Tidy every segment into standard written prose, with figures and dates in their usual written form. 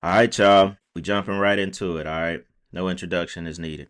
All right, y'all. We jumping right into it, all right? No introduction is needed.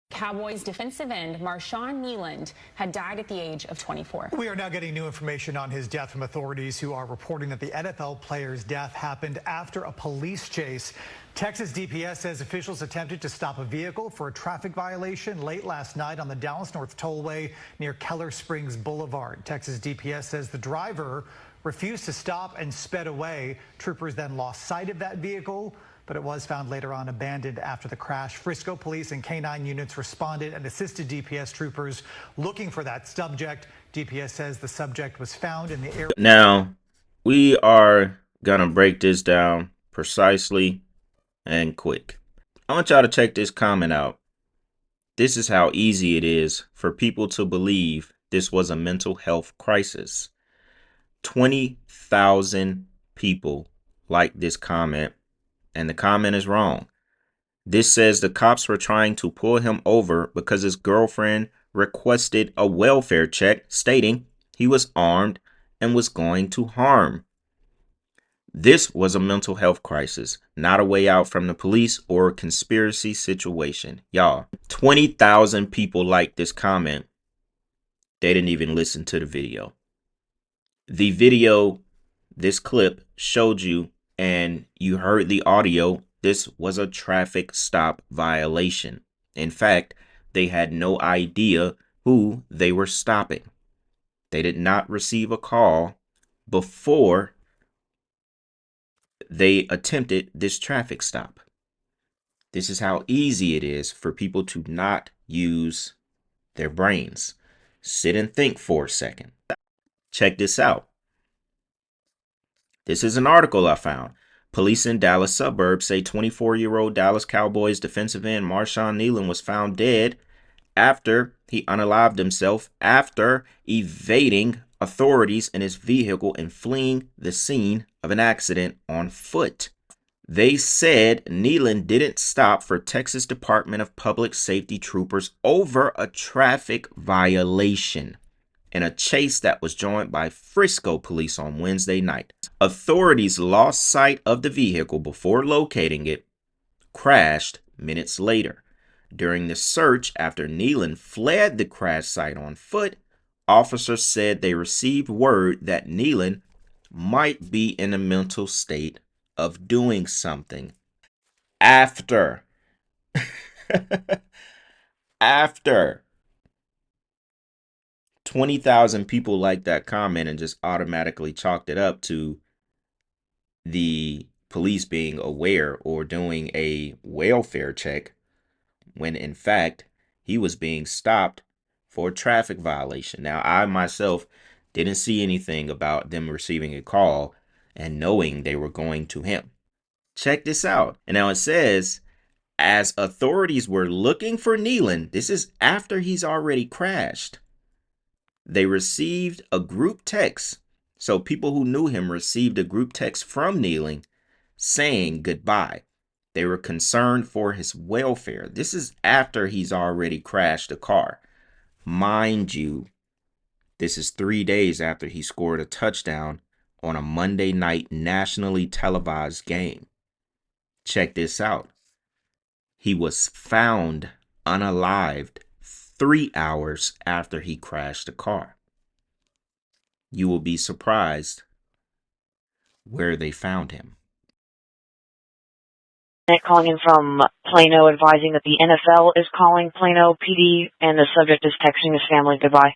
Cowboys defensive end Marshawn Kneeland had died at the age of 24. We are now getting new information on his death from authorities who are reporting that the NFL player's death happened after a police chase. Texas DPS says officials attempted to stop a vehicle for a traffic violation late last night on the Dallas North Tollway near Keller Springs Boulevard. Texas DPS says the driver refused to stop and sped away. Troopers then lost sight of that vehicle, but it was found later on abandoned after the crash. Frisco police and K-9 units responded and assisted DPS troopers looking for that subject. DPS says the subject was found in the area. Now, we are going to break this down precisely and quick. I want y'all to check this comment out. This is how easy it is for people to believe this was a mental health crisis. 20,000 people like this comment, and the comment is wrong. This says the cops were trying to pull him over because his girlfriend requested a welfare check, stating he was armed and was going to harm. This was a mental health crisis, not a way out from the police or a conspiracy situation. Y'all, 20,000 people liked this comment. They didn't even listen to the video. The video, this clip, showed you, and you heard the audio, this was a traffic stop violation. In fact, they had no idea who they were stopping. They did not receive a call before they attempted this traffic stop. This is how easy it is for people to not use their brains. Sit and think for a second. Check this out. This is an article I found. Police in Dallas suburbs say 24-year-old Dallas Cowboys defensive end Marshawn Kneeland was found dead after he unalived himself after evading authorities in his vehicle and fleeing the scene of an accident on foot. They said Kneeland didn't stop for Texas Department of Public Safety troopers over a traffic violation in a chase that was joined by Frisco police on Wednesday night. Authorities lost sight of the vehicle before locating it, crashed minutes later. During the search after Kneeland fled the crash site on foot, officers said they received word that Kneeland might be in a mental state of doing something. After 20,000 people liked that comment and just automatically chalked it up to the police being aware or doing a welfare check, when in fact he was being stopped for a traffic violation. Now, I myself didn't see anything about them receiving a call and knowing they were going to him. Check this out. And now it says, as authorities were looking for Kneeland, this is after he's already crashed, they received a group text. So people who knew him received a group text from Kneeland saying goodbye. They were concerned for his welfare. This is after he's already crashed a car. Mind you, this is 3 days after he scored a touchdown on a Monday night nationally televised game. Check this out. He was found unalived 3 hours after he crashed the car. You will be surprised where they found him. Calling in from Plano, advising that the NFL is calling Plano PD, and the subject is texting his family goodbye.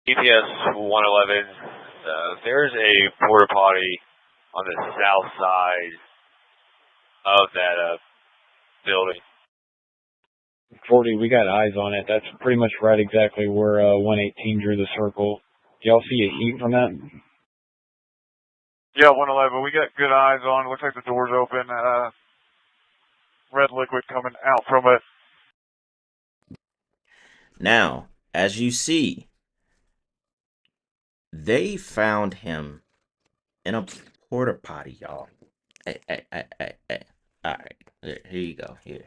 EPS 111, there's a porta potty on the south side of that building. 40, we got eyes on it. That's pretty much right exactly where 118 drew the circle. Do y'all see a heat from that? Yeah, 111, we got good eyes on it. Looks like the door's open. Red liquid coming out from it. Now, as you see, they found him in a porta potty, y'all. Hey. All right, here you go. Here.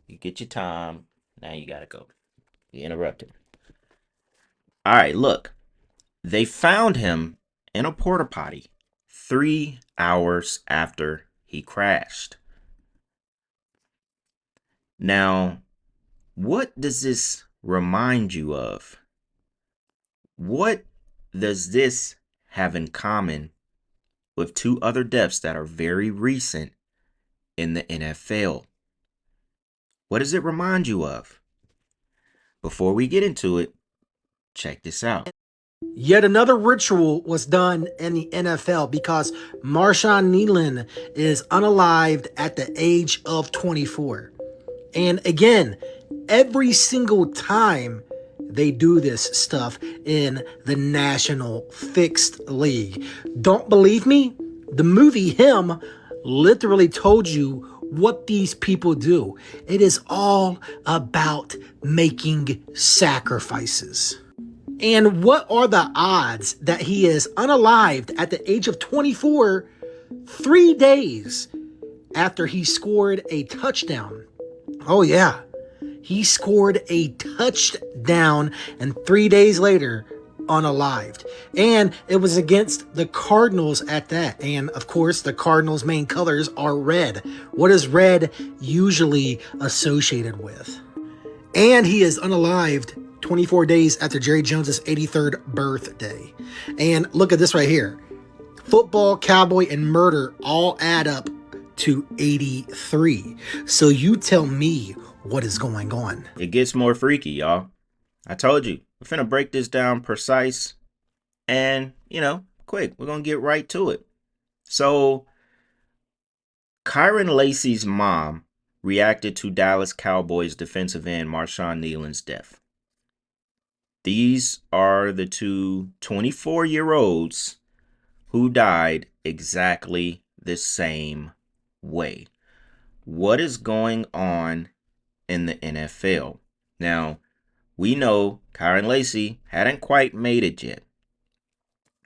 You get your time. Now you gotta go. You interrupted. All right, look. They found him in a porta potty 3 hours after He crashed. Now, what does this remind you of? What does this have in common with two other deaths that are very recent in the NFL? What does it remind you of? Before we get into it, check this out. Yet another ritual was done in the NFL because Marshawn Kneeland is unalived at the age of 24. And again, every single time they do this stuff in the National Fixed League. Don't believe me? The movie Him literally told you what these people do. It is all about making sacrifices. And what are the odds that he is unalived at the age of 24, 3 days after he scored a touchdown? Oh yeah, he scored a touchdown and 3 days later unalived. And it was against the Cardinals at that. And of course, the Cardinals' main colors are red. What is red usually associated with? And he is unalived 24 days after Jerry Jones's 83rd birthday. And look at this right here. Football, cowboy, and murder all add up to 83. So you tell me what is going on. It gets more freaky, y'all. I told you, we're finna break this down precise and, quick. We're gonna get right to it. So, Kyron Lacy's mom reacted to Dallas Cowboys defensive end Marshawn Kneeland's death. These are the two 24-year-olds who died exactly the same way. What is going on in the NFL? Now, we know Kyron Lacy hadn't quite made it yet.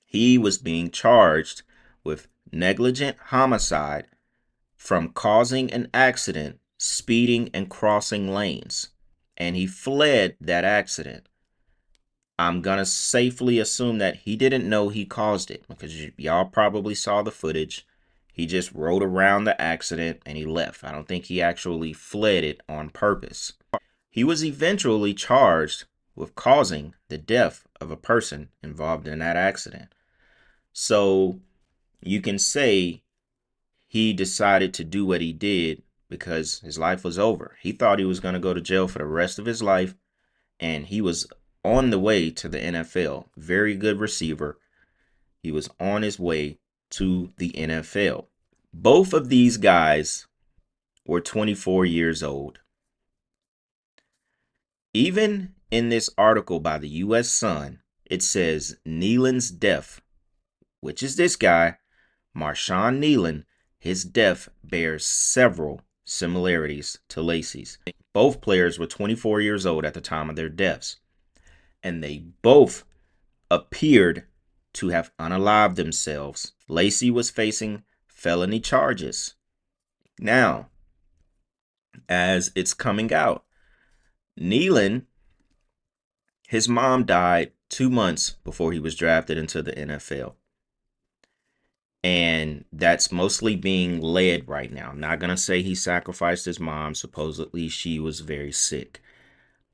He was being charged with negligent homicide from causing an accident, speeding, and crossing lanes. And he fled that accident. I'm going to safely assume that he didn't know he caused it because y'all probably saw the footage. He just rode around the accident and he left. I don't think he actually fled it on purpose. He was eventually charged with causing the death of a person involved in that accident. So you can say he decided to do what he did because his life was over. He thought he was going to go to jail for the rest of his life, and he was on the way to the NFL. Very good receiver. He was on his way to the NFL. Both of these guys were 24 years old. Even in this article by the U.S. Sun, it says Kneeland's death, which is this guy, Marshawn Kneeland, his death bears several similarities to Lacy's. Both players were 24 years old at the time of their deaths, and they both appeared to have unalived themselves. Lacy was facing felony charges. Now, as it's coming out, Kneeland, his mom died 2 months before he was drafted into the NFL. And that's mostly being led right now. I'm not going to say he sacrificed his mom. Supposedly she was very sick.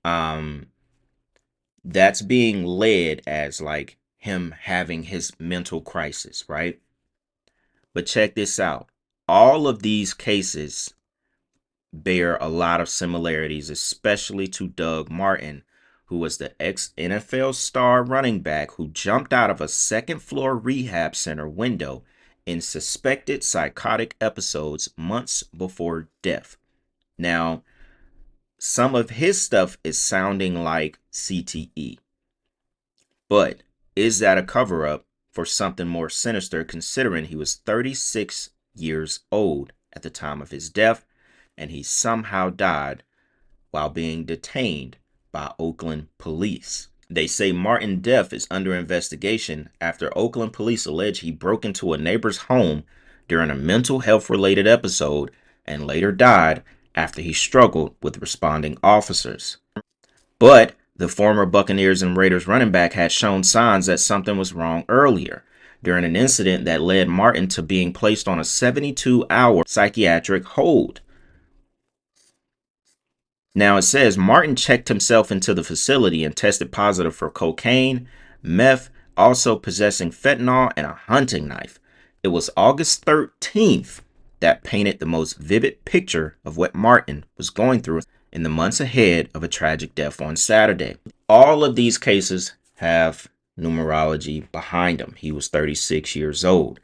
That's being led as like him having his mental crisis, right? But check this out. All of these cases bear a lot of similarities, especially to Doug Martin, who was the ex-NFL star running back who jumped out of a second-floor rehab center window in suspected psychotic episodes months before death. Now, some of his stuff is sounding like CTE. But is that a cover-up for something more sinister, considering he was 36 years old at the time of his death, and he somehow died while being detained by Oakland police? They say Martin's death is under investigation after Oakland police allege he broke into a neighbor's home during a mental health-related episode and later died after he struggled with responding officers. But the former Buccaneers and Raiders running back had shown signs that something was wrong earlier. during an incident that led Martin to being placed on a 72-hour psychiatric hold. Now it says Martin checked himself into the facility and tested positive for cocaine, meth, also possessing fentanyl and a hunting knife. It was August 13th that painted the most vivid picture of what Martin was going through in the months ahead of a tragic death on Saturday. All of these cases have numerology behind them. He was 36 years old.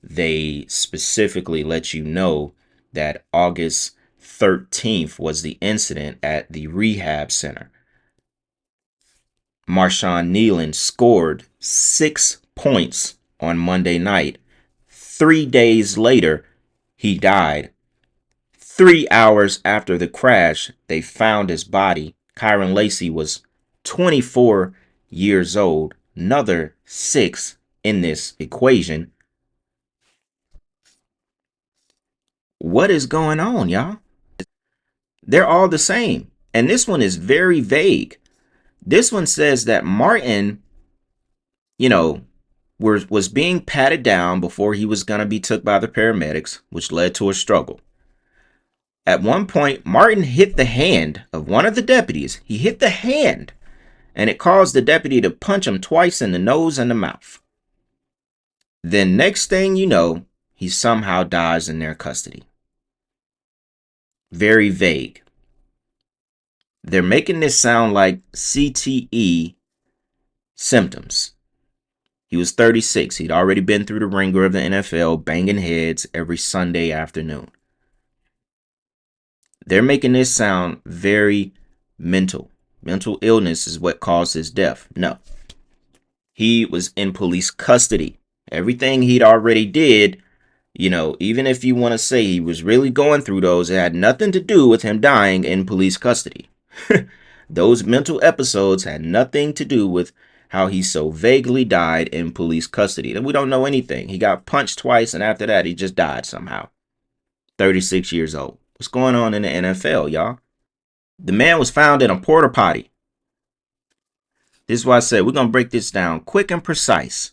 They specifically let you know that August 13th was the incident at the rehab center. Marshawn Kneeland scored 6 points on Monday night. 3 days later, he died. 3 hours after the crash, they found his body. Kyron Lacey was 24 years old. Another 6 in this equation. What is going on, y'all? They're all the same. And this one is very vague. This one says that Martin, was being patted down before he was going to be took by the paramedics, which led to a struggle. At one point, Martin hit the hand of one of the deputies. He hit the hand, and it caused the deputy to punch him twice in the nose and the mouth. Then next thing you know, he somehow dies in their custody. Very vague. They're making this sound like CTE symptoms. He was 36. He'd already been through the ringer of the NFL, banging heads every Sunday afternoon. They're making this sound very mental. Mental illness is what caused his death. No. He was in police custody. Everything he'd already did, even if you want to say he was really going through those, it had nothing to do with him dying in police custody. Those mental episodes had nothing to do with how he so vaguely died in police custody. We don't know anything. He got punched twice, and after that, he just died somehow. 36 years old. What's going on in the NFL, y'all? The man was found in a porta potty. This is why I said we're going to break this down quick and precise.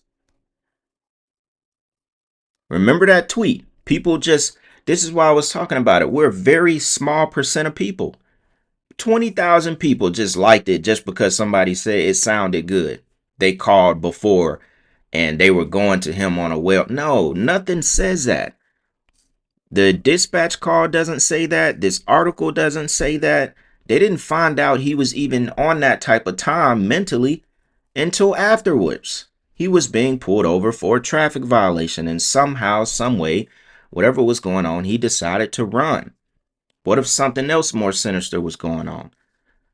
Remember that tweet? This is why I was talking about it. We're a very small percent of people. 20,000 people just liked it just because somebody said it sounded good. They called before and they were going to him on a well. No, nothing says that. The dispatch call doesn't say that. This article doesn't say that. They didn't find out he was even on that type of time mentally until afterwards. He was being pulled over for a traffic violation, and somehow, some way, whatever was going on, he decided to run. What if something else more sinister was going on?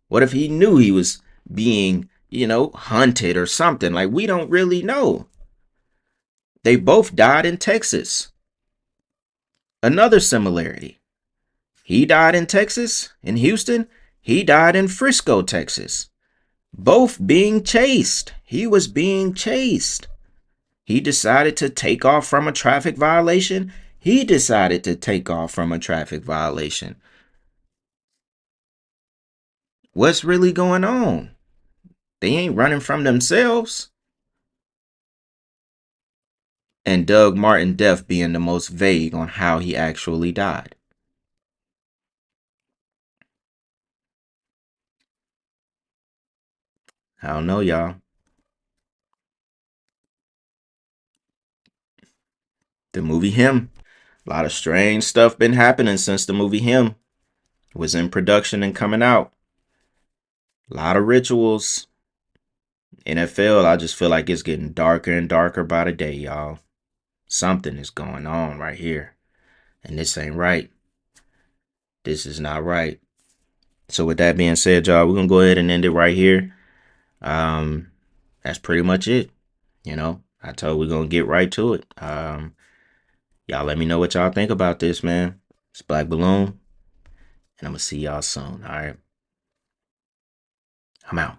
What if he knew he was being, hunted or something? Like, we don't really know. They both died in Texas. Another similarity. He died in Texas, in Houston. He died in Frisco, Texas. Both being chased. He was being chased. He decided to take off from a traffic violation. He decided to take off from a traffic violation. What's really going on? They ain't running from themselves. And Doug Martin death being the most vague on how he actually died. I don't know, y'all. The movie Him. A lot of strange stuff been happening since the movie Him was in production and coming out. A lot of rituals. NFL, I just feel like it's getting darker and darker by the day, y'all. Something is going on right here. And this ain't right. This is not right. So with that being said, y'all, we're going to go ahead and end it right here. That's pretty much it. I told we're going to get right to it. Y'all let me know what y'all think about this, man. It's Black Balloon. And I'm going to see y'all soon. All right. I'm out.